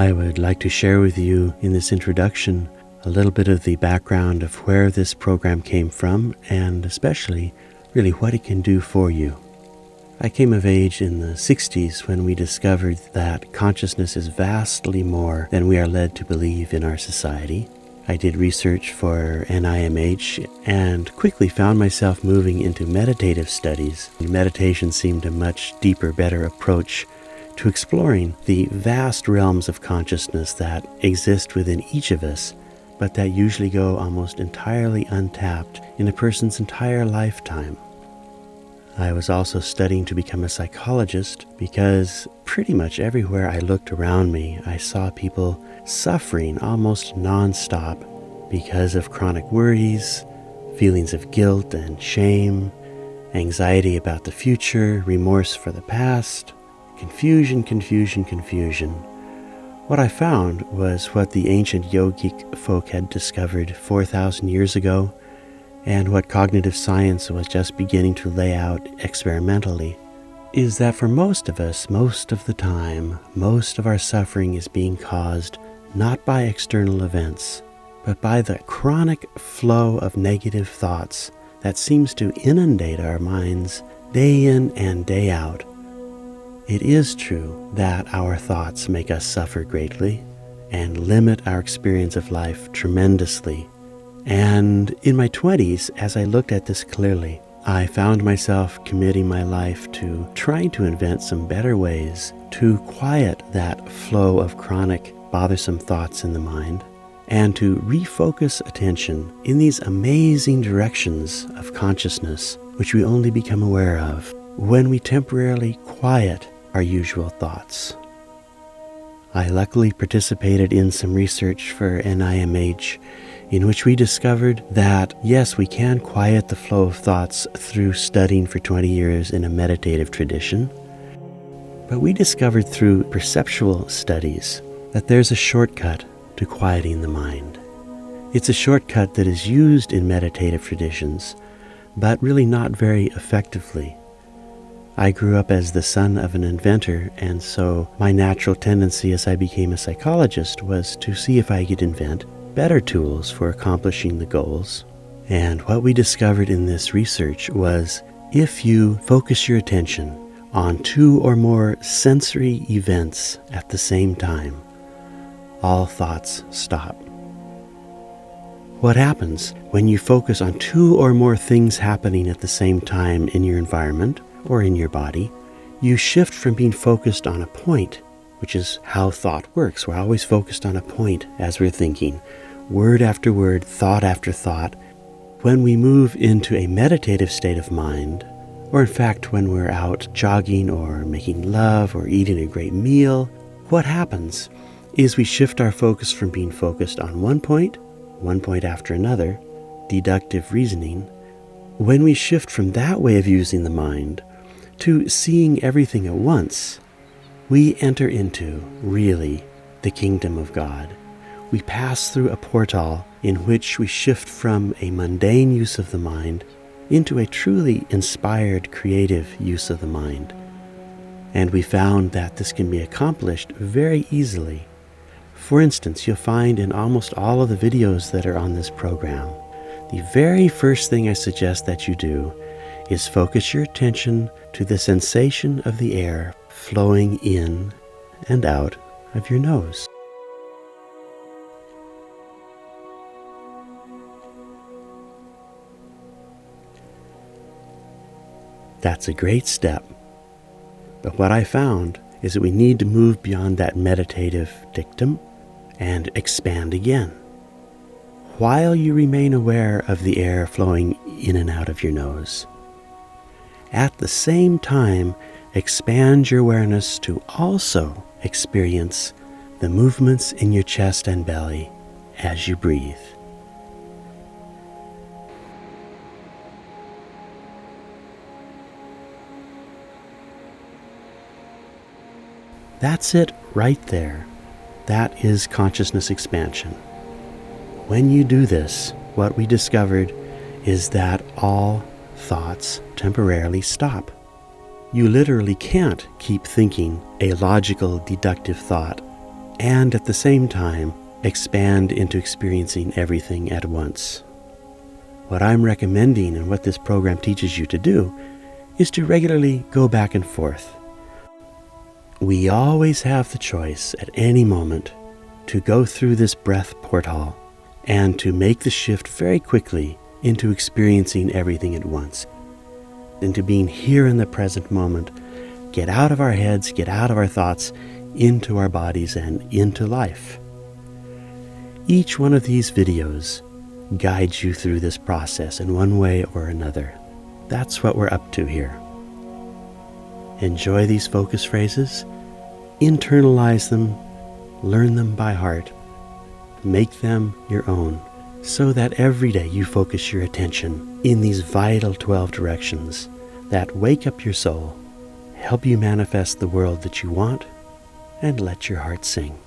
I would like to share with you in this introduction a little bit of the background of where this program came from and especially really what it can do for you. I came of age in the 60s when we discovered that consciousness is vastly more than we are led to believe in our society. I did research for NIMH and quickly found myself moving into meditative studies. Meditation seemed a much deeper, better approach to exploring the vast realms of consciousness that exist within each of us, but that usually go almost entirely untapped in a person's entire lifetime. I was also studying to become a psychologist because pretty much everywhere I looked around me, I saw people suffering almost non-stop because of chronic worries, feelings of guilt and shame, anxiety about the future, remorse for the past, confusion. What I found was what the ancient yogic folk had discovered 4,000 years ago, and what cognitive science was just beginning to lay out experimentally, is that for most of us, most of the time, most of our suffering is being caused not by external events, but by the chronic flow of negative thoughts that seems to inundate our minds day in and day out. It is true that our thoughts make us suffer greatly and limit our experience of life tremendously. And in my 20s, as I looked at this clearly, I found myself committing my life to trying to invent some better ways to quiet that flow of chronic, bothersome thoughts in the mind and to refocus attention in these amazing directions of consciousness which we only become aware of when we temporarily quiet our usual thoughts. I luckily participated in some research for NIMH in which we discovered that, yes, we can quiet the flow of thoughts through studying for 20 years in a meditative tradition, but we discovered through perceptual studies that there's a shortcut to quieting the mind. It's a shortcut that is used in meditative traditions, but really not very effectively. I grew up as the son of an inventor, and so my natural tendency as I became a psychologist was to see if I could invent better tools for accomplishing the goals. And what we discovered in this research was if you focus your attention on 2 or more sensory events at the same time, all thoughts stop. What happens when you focus on 2 or more things happening at the same time in your environment or in your body? You shift from being focused on a point, which is how thought works. We're always focused on a point as we're thinking, word after word, thought after thought. When we move into a meditative state of mind, or in fact when we're out jogging or making love or eating a great meal, what happens is we shift our focus from being focused on one point after another, deductive reasoning. When we shift from that way of using the mind to seeing everything at once, we enter into, really, the kingdom of God. We pass through a portal in which we shift from a mundane use of the mind into a truly inspired, creative use of the mind. And we found that this can be accomplished very easily. For instance, you'll find in almost all of the videos that are on this program, the very first thing I suggest that you do is focus your attention to the sensation of the air flowing in and out of your nose. That's a great step. But what I found is that we need to move beyond that meditative dictum and expand again. While you remain aware of the air flowing in and out of your nose, at the same time, expand your awareness to also experience the movements in your chest and belly as you breathe. That's it right there. That is consciousness expansion. When you do this, what we discovered is that all thoughts temporarily stop. You literally can't keep thinking a logical, deductive thought and at the same time expand into experiencing everything at once. What I'm recommending and what this program teaches you to do is to regularly go back and forth. We always have the choice at any moment to go through this breath portal and to make the shift very quickly into experiencing everything at once, into being here in the present moment, get out of our heads, get out of our thoughts, into our bodies and into life. Each one of these videos guides you through this process in one way or another. That's what we're up to here. Enjoy these focus phrases, internalize them, learn them by heart, make them your own, so that every day you focus your attention in these vital 12 directions that wake up your soul, help you manifest the world that you want, and let your heart sing.